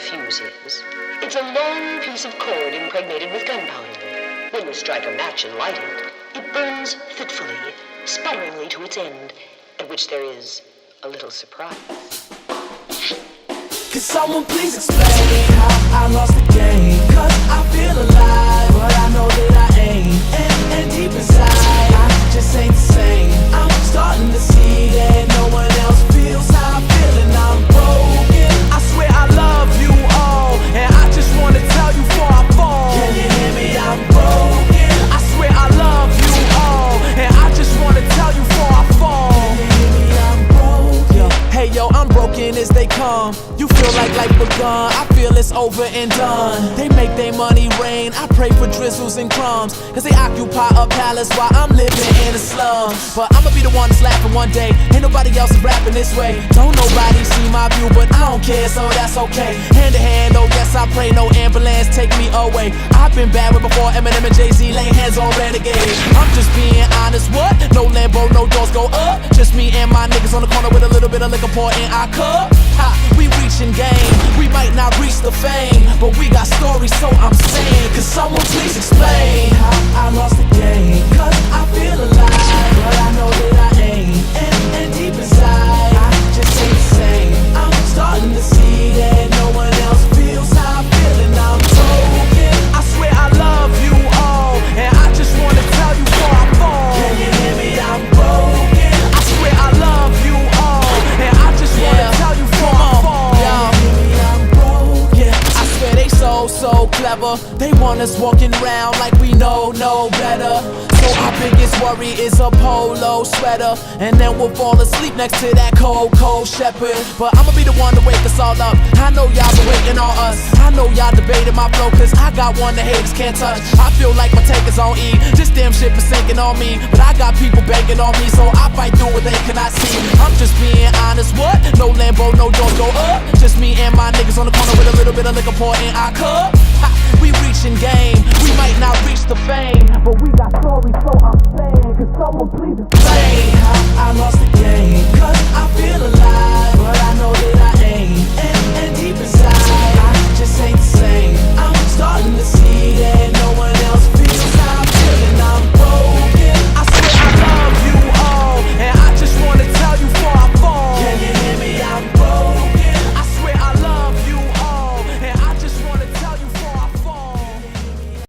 fuse is? It's a long piece of cord impregnated with gunpowder. When you strike a match and light it, it burns fitfully, sputteringly to its end, at which there is a little surprise. Could someone please explain how I lost the game? Cause I feel alive, but I know that I ain't. And deep inside, I just ain't the same. I'm starting to see that no one else feels how I'm feeling. I'm broken. I swear I love you all, and I just wanna tell you before I fall. Can you hear me? I'm broken. I swear I love you all, and I just wanna tell you before I fall. Can you hear me? I'm broken. Hey yo, I'm broken as they come. You feel like life begun, I feel it's over and done. They make their money rain, I pray for drizzles and crumbs. Cause they occupy a palace while I'm living in the slums. But I'ma be the one that's laughing one day. Ain't nobody else is rapping this way. Don't nobody see my view, but I don't care, so that's okay. Hand to hand, oh yes I pray, no ambulance take me away. I've been bad with before Eminem and Jay-Z lay hands on renegades. I'm just being honest, what? No Lambo, no doors go up. Just me and my niggas on the corner with a little bit of liquor pour in our cup. Ha, we reaching game, we might not reach the fame, but we got stories, so I'm saying, could someone please explain how I lost the game? Cause I feel alive, but I know that I ain't. And deep inside, I just ain't the same. I'm starting to see that no one else feels how I'm feeling. I'm broken. I swear I love you all, and I just wanna tell you before I fall. Can you hear me? I'm broken. I swear I love you all, and I just wanna tell you before I fall. So clever, they want us walking around like we know no better. So our biggest worry is a polo sweater, and then we'll fall asleep next to that cold shepherd. But I'ma be the one to wake us all up. I know y'all been waiting on us. I know y'all debating my flow, cause I got one the haters can't touch. I feel like my tank is on E, this damn shit is sinking on me. But I got people banking on me, so I fight through what they cannot see. I'm just being honest, what? No Lambo, no doors go up. Just me and my niggas on the corner with a little bit of liquor pour in our cup. Ha, we reaching game, we might not reach the fame, but we got stories, so I'm saying, cause